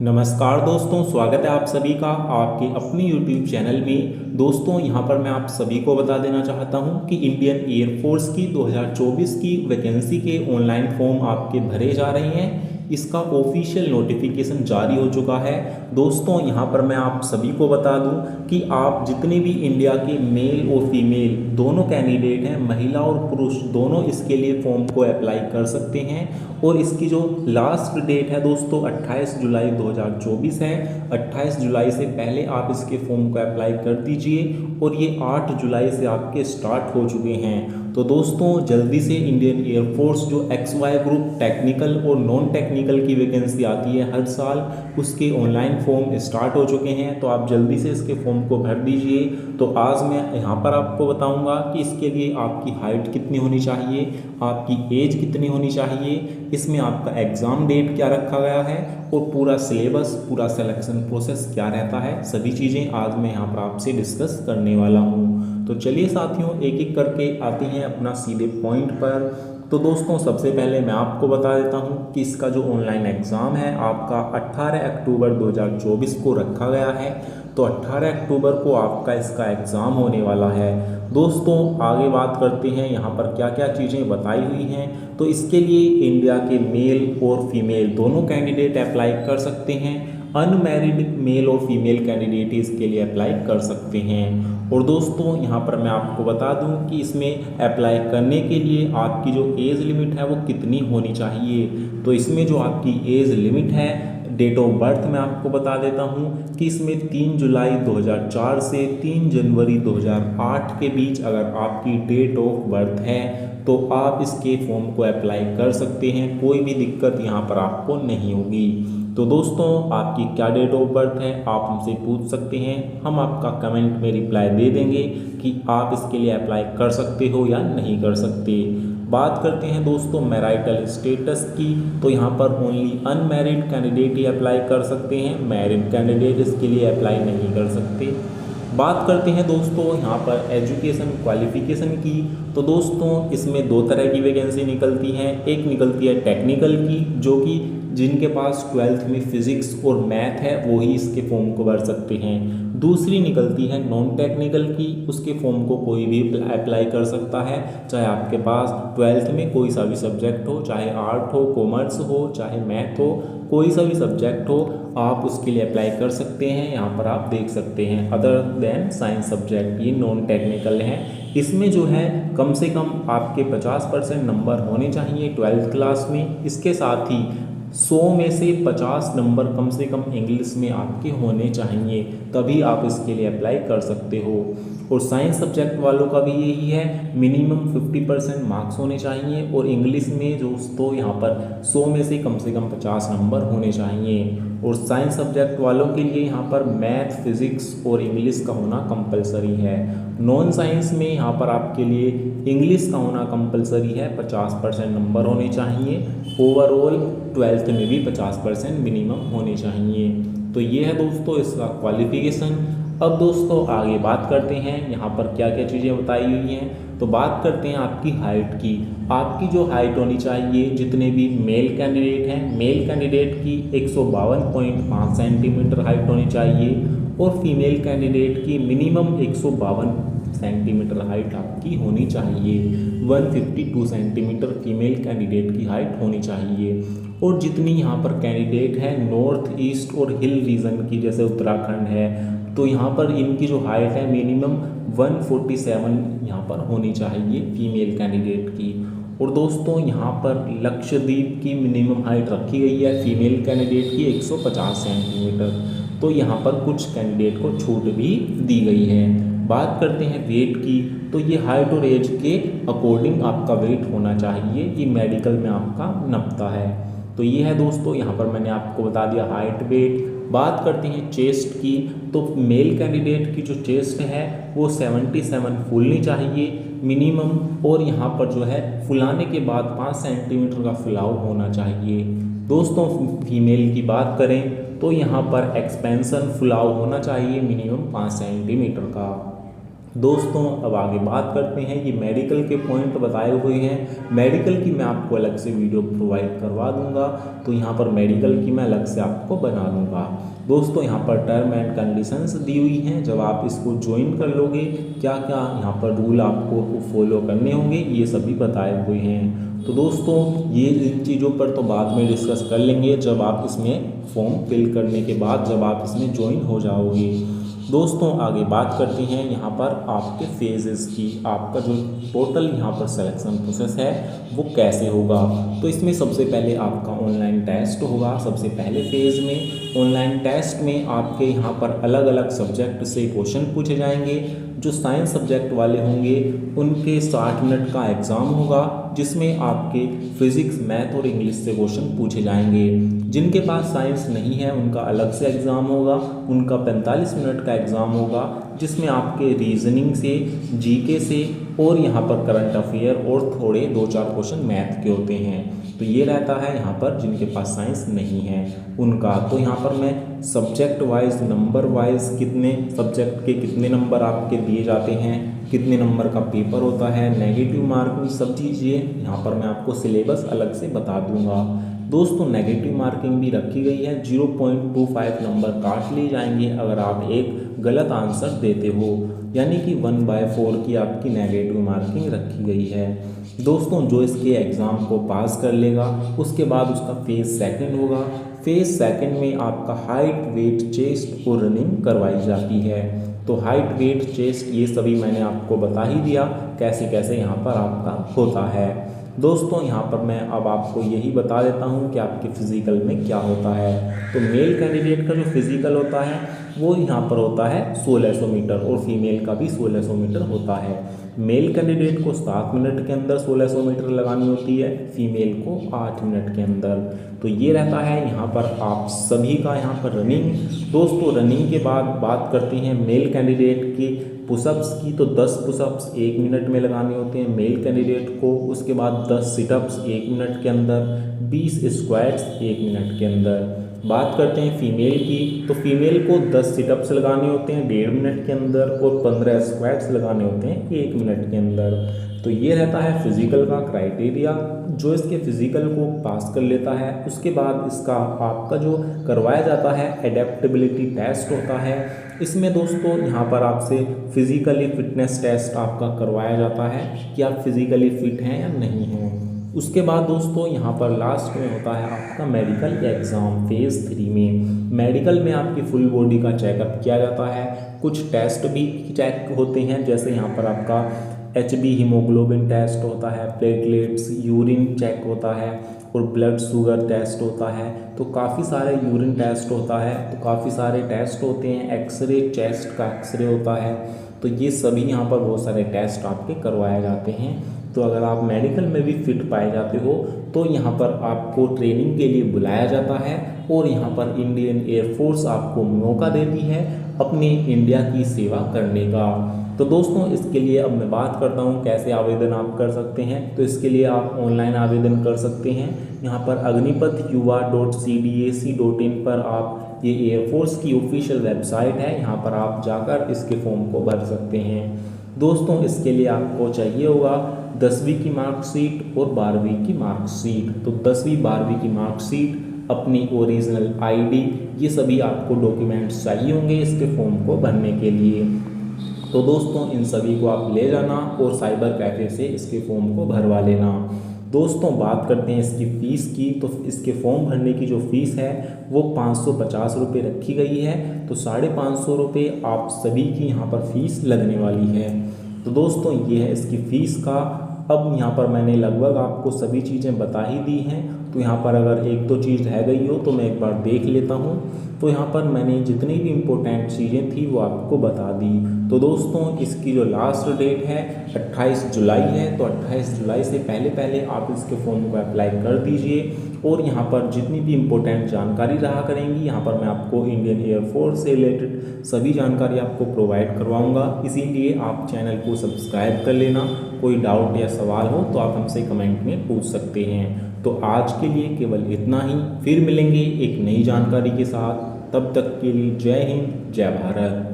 नमस्कार दोस्तों, स्वागत है आप सभी का आपके अपने YouTube चैनल में। दोस्तों यहां पर मैं आप सभी को बता देना चाहता हूं कि इंडियन एयरफोर्स की 2024 की वैकेंसी के ऑनलाइन फॉर्म आपके भरे जा रहे हैं। इसका ऑफिशियल नोटिफिकेशन जारी हो चुका है। दोस्तों यहां पर मैं आप सभी को बता दूं कि आप जितने भी इंडिया के मेल और फीमेल दोनों कैंडिडेट हैं, महिला और पुरुष दोनों इसके लिए फॉर्म को अप्लाई कर सकते हैं। और इसकी जो लास्ट डेट है दोस्तों 28 जुलाई 2024 है। 28 जुलाई से पहले आप इसके फॉर्म को अप्लाई कर दीजिए और ये 8 जुलाई से आपके स्टार्ट हो चुके हैं। तो दोस्तों जल्दी से इंडियन एयरफोर्स जो XY ग्रुप टेक्निकल और नॉन टेक्निकल की वैकेंसी आती है हर साल, उसके ऑनलाइन फॉर्म स्टार्ट हो चुके हैं। तो आप जल्दी से इसके फॉर्म को भर दीजिए। तो आज मैं यहाँ पर आपको बताऊँगा कि इसके लिए आपकी हाइट कितनी होनी चाहिए, आपकी एज कितनी होनी चाहिए, इसमें आपका एग्ज़ाम डेट क्या रखा गया है और पूरा सिलेबस, पूरा सिलेक्शन प्रोसेस क्या रहता है, सभी चीज़ें आज मैं यहाँ पर आपसे डिस्कस करने वाला हूँ। तो चलिए साथियों एक एक करके आते हैं अपना सीधे पॉइंट पर। तो दोस्तों सबसे पहले मैं आपको बता देता हूँ कि इसका जो ऑनलाइन एग्ज़ाम है आपका 18 अक्टूबर 2024 को रखा गया है। तो 18 अक्टूबर को आपका इसका एग्ज़ाम होने वाला है। दोस्तों आगे बात करते हैं यहाँ पर क्या क्या चीज़ें बताई हुई हैं। तो इसके लिए इंडिया के मेल और फीमेल दोनों कैंडिडेट अप्लाई कर सकते हैं। अनमैरिड मेल और फीमेल कैंडिडेट इसके लिए अप्लाई कर सकते हैं। और दोस्तों यहाँ पर मैं आपको बता दूं कि इसमें अप्लाई करने के लिए आपकी जो एज लिमिट है वो कितनी होनी चाहिए। तो इसमें जो आपकी एज लिमिट है, डेट ऑफ बर्थ मैं आपको बता देता हूँ कि इसमें 3 जुलाई 2004 से 3 जनवरी 2008 के बीच अगर आपकी डेट ऑफ बर्थ है तो आप इसके फॉर्म को अप्लाई कर सकते हैं। कोई भी दिक्कत यहाँ पर आपको नहीं होगी। तो दोस्तों आपकी क्या डेट ऑफ बर्थ है आप हमसे पूछ सकते हैं, हम आपका कमेंट में रिप्लाई दे देंगे कि आप इसके लिए अप्लाई कर सकते हो या नहीं कर सकते। बात करते हैं दोस्तों मैरिटल स्टेटस की। तो यहाँ पर ओनली अनमैरिड कैंडिडेट ही अप्लाई कर सकते हैं, मैरिड कैंडिडेट इसके लिए अप्लाई नहीं कर सकते। बात करते हैं दोस्तों यहाँ पर एजुकेशन क्वालिफिकेशन की। तो दोस्तों इसमें दो तरह की वैकेंसी निकलती हैं। एक निकलती है टेक्निकल की, जो कि जिनके पास 12th में फिजिक्स और मैथ है वो ही इसके फॉर्म को भर सकते हैं। दूसरी निकलती है नॉन टेक्निकल की, उसके फॉर्म को कोई भी अप्लाई कर सकता है, चाहे आपके पास 12th में कोई सा भी सब्जेक्ट हो, चाहे आर्ट हो, कॉमर्स हो, चाहे मैथ हो, कोई सा भी सब्जेक्ट हो आप उसके लिए अप्लाई कर सकते हैं। यहाँ पर आप देख सकते हैं अदर देन साइंस सब्जेक्ट, ये नॉन टेक्निकल हैं। इसमें जो है कम से कम आपके 50% नंबर होने चाहिए 12th क्लास में। इसके साथ ही 100 में से 50 नंबर कम से कम इंग्लिश में आपके होने चाहिए, तभी आप इसके लिए अप्लाई कर सकते हो। और साइंस सब्जेक्ट वालों का भी यही है, मिनिमम 50% मार्क्स होने चाहिए और इंग्लिश में जो तो यहाँ पर 100 में से कम 50 नंबर होने चाहिए। और साइंस सब्जेक्ट वालों के लिए यहाँ पर मैथ, फिजिक्स और इंग्लिश का होना कंपलसरी है। नॉन साइंस में यहाँ पर आपके लिए इंग्लिश का होना कंपलसरी है, 50% नंबर होने चाहिए। ओवरऑल 12th में भी 50% मिनिमम होने चाहिए। तो ये है दोस्तों इसका क्वालिफिकेशन। अब दोस्तों आगे बात करते हैं यहाँ पर क्या क्या चीज़ें बताई हुई हैं। तो बात करते हैं आपकी हाइट की। आपकी जो हाइट होनी चाहिए, जितने भी मेल कैंडिडेट हैं, मेल कैंडिडेट की 152.5 सेंटीमीटर हाइट होनी चाहिए और फीमेल कैंडिडेट की मिनिमम 152 सेंटीमीटर हाइट आपकी होनी चाहिए। 152 सेंटीमीटर फीमेल कैंडिडेट की हाइट होनी चाहिए। और जितनी यहाँ पर कैंडिडेट है नॉर्थ ईस्ट और हिल रीजन की, जैसे उत्तराखंड है, तो यहाँ पर इनकी जो हाइट है मिनिमम 147 यहाँ पर होनी चाहिए फीमेल कैंडिडेट की। और दोस्तों यहाँ पर लक्षद्वीप की मिनिमम हाइट रखी गई है फीमेल कैंडिडेट की 150 सेंटीमीटर। तो यहाँ पर कुछ कैंडिडेट को छूट भी दी गई है। बात करते हैं वेट की। तो ये हाइट और एज के अकॉर्डिंग आपका वेट होना चाहिए, ये मेडिकल में आपका नपता है। तो ये है दोस्तों, यहाँ पर मैंने आपको बता दिया हाइट, वेट। बात करते हैं चेस्ट की। तो मेल कैंडिडेट की जो चेस्ट है वो 77 फूलनी चाहिए मिनिमम, और यहाँ पर जो है फुलाने के बाद 5 सेंटीमीटर का फुलाव होना चाहिए। दोस्तों फीमेल की बात करें तो यहाँ पर एक्सपेंशन फुलाव होना चाहिए मिनिमम 5 सेंटीमीटर का। दोस्तों अब आगे बात करते हैं, ये मेडिकल के पॉइंट बताए हुए हैं। मेडिकल की मैं आपको अलग से वीडियो प्रोवाइड करवा दूंगा, तो यहाँ पर मेडिकल की मैं अलग से आपको बना दूंगा। दोस्तों यहाँ पर टर्म एंड कंडीशंस दी हुई हैं, जब आप इसको ज्वाइन कर लोगे क्या क्या यहाँ पर रूल आपको फॉलो करने होंगे ये सभी बताए हुए हैं। तो दोस्तों ये इन चीज़ों पर तो बाद में डिस्कस कर लेंगे, जब आप इसमें फॉर्म फिल करने के बाद जब आप इसमें ज्वाइन हो जाओगे। दोस्तों आगे बात करते हैं यहाँ पर आपके फेजेस की, आपका जो टोटल यहाँ पर सिलेक्शन प्रोसेस है वो कैसे होगा। तो इसमें सबसे पहले आपका ऑनलाइन टेस्ट होगा। सबसे पहले फेज़ में ऑनलाइन टेस्ट में आपके यहाँ पर अलग अलग सब्जेक्ट से क्वेश्चन पूछे जाएंगे। जो साइंस सब्जेक्ट वाले होंगे उनके 60 मिनट का एग्ज़ाम होगा, जिसमें आपके फिज़िक्स, मैथ और इंग्लिश से क्वेश्चन पूछे जाएंगे। जिनके पास साइंस नहीं है उनका अलग से एग्ज़ाम होगा, उनका 45 मिनट का एग्ज़ाम होगा, जिसमें आपके रीजनिंग से, जीके से और यहाँ पर करंट अफेयर और थोड़े 2-4 क्वेश्चन मैथ के होते हैं। तो ये रहता है यहाँ पर जिनके पास साइंस नहीं है उनका। तो यहाँ पर मैं सब्जेक्ट वाइज, नंबर वाइज कितने सब्जेक्ट के कितने नंबर आपके दिए जाते हैं, कितने नंबर का पेपर होता है, नेगेटिव मार्किंग, सब चीज़ें यहाँ पर मैं आपको सिलेबस अलग से बता दूंगा। दोस्तों नेगेटिव मार्किंग भी रखी गई है, 0.25 नंबर काट लिए जाएंगे अगर आप एक गलत आंसर देते हो, यानी कि 1/4 की आपकी नेगेटिव मार्किंग रखी गई है। दोस्तों जो इसके एग्ज़ाम को पास कर लेगा उसके बाद उसका फेज़ सेकंड होगा। फेज़ सेकंड में आपका हाइट, वेट, चेस्ट और रनिंग करवाई जाती है। तो हाइट, वेट, चेस्ट ये सभी मैंने आपको बता ही दिया कैसे कैसे यहाँ पर आपका होता है। दोस्तों यहाँ पर मैं अब आपको यही बता देता हूँ कि आपके फिज़िकल में क्या होता है। तो मेल कैंडिडेट का जो फिज़िकल होता है वो यहाँ पर होता है 1600 मीटर और फीमेल का भी 1600 मीटर होता है। मेल कैंडिडेट को 7 मिनट के अंदर 1600 मीटर लगानी होती है, फीमेल को 8 मिनट के अंदर। तो ये रहता है यहाँ पर आप सभी का यहाँ पर रनिंग। दोस्तों रनिंग के बाद बात करते हैं मेल कैंडिडेट की पुशअप्स की। तो 10 पुशअप्स 1 मिनट में लगाने होते हैं मेल कैंडिडेट को। उसके बाद 10 सिटअप्स 1 मिनट के अंदर, 20 स्क्वाट्स 1 मिनट के अंदर। बात करते हैं फीमेल की, तो फीमेल को 10 सिटअप्स लगाने होते हैं 1.5 मिनट के अंदर और 15 स्क्वाट्स लगाने होते हैं 1 मिनट के अंदर। तो ये रहता है फिज़िकल का क्राइटेरिया। जो इसके फिज़िकल को पास कर लेता है उसके बाद इसका आपका जो करवाया जाता है एडेप्टेबिलिटी टेस्ट होता है। इसमें दोस्तों यहाँ पर आपसे फिज़िकली फिटनेस टेस्ट आपका करवाया जाता है कि आप फिज़िकली फिट हैं या नहीं हैं। उसके बाद दोस्तों यहाँ पर लास्ट में होता है आपका मेडिकल एग्ज़ाम फेज़ 3 में। मेडिकल में आपकी फुल बॉडी का चेकअप किया जाता है, कुछ टेस्ट भी चेक होते हैं, जैसे यहाँ पर आपका HB हीमोग्लोबिन टेस्ट होता है, प्लेटलेट्स, यूरिन चेक होता है और ब्लड शुगर टेस्ट होता है। तो काफ़ी सारे यूरिन टेस्ट होता है, तो काफ़ी सारे टेस्ट होते हैं। एक्सरे, चेस्ट का एक्सरे होता है। तो ये सभी यहाँ पर बहुत सारे टेस्ट आपके करवाए जाते हैं। तो अगर आप मेडिकल में भी फिट पाए जाते हो तो यहाँ पर आपको ट्रेनिंग के लिए बुलाया जाता है और यहाँ पर इंडियन एयरफोर्स आपको मौका देती है अपने इंडिया की सेवा करने का। तो दोस्तों इसके लिए अब मैं बात करता हूँ कैसे आवेदन आप कर सकते हैं। तो इसके लिए आप ऑनलाइन आवेदन कर सकते हैं। यहाँ पर agnipath.yuva.cdac.in पर आप, ये एयरफोर्स की ऑफिशियल वेबसाइट है, यहाँ पर आप जाकर इसके फॉर्म को भर सकते हैं। दोस्तों इसके लिए आपको चाहिए होगा 10वीं की मार्कशीट और 12वीं की मार्कशीट। तो 10वीं 12वीं की मार्कशीट, अपनी ओरिजिनल ID, ये सभी आपको डॉक्यूमेंट्स चाहिए होंगे इसके फॉर्म को भरने के लिए। तो दोस्तों इन सभी को आप ले जाना और साइबर कैफ़े से इसके फॉर्म को भरवा लेना। दोस्तों बात करते हैं इसकी फ़ीस की। तो इसके फॉर्म भरने की जो फ़ीस है वो 550 रुपये रखी गई है। तो 550 रुपये आप सभी की यहाँ पर फ़ीस लगने वाली है। तो दोस्तों ये है इसकी फ़ीस का। अब यहाँ पर मैंने लगभग आपको सभी चीज़ें बता ही दी हैं। तो यहाँ पर अगर एक दो चीज़ रह गई हो तो मैं एक बार देख लेता हूँ। तो यहाँ पर मैंने जितनी भी इम्पोर्टेंट चीज़ें थी वो आपको बता दी। तो दोस्तों इसकी जो लास्ट डेट है 28 जुलाई है। तो 28 जुलाई से पहले पहले आप इसके फॉर्म को अप्लाई कर दीजिए। और यहाँ पर जितनी भी इम्पोर्टेंट जानकारी रहा करेंगी यहाँ पर मैं आपको इंडियन एयरफोर्स से रिलेटेड सभी जानकारी आपको प्रोवाइड करवाऊँगा। इसीलिए आप चैनल को सब्सक्राइब कर लेना। कोई डाउट या सवाल हो तो आप हमसे कमेंट में पूछ सकते हैं। तो आज के लिए केवल इतना ही, फिर मिलेंगे एक नई जानकारी के साथ। तब तक के लिए जय हिंद, जय भारत।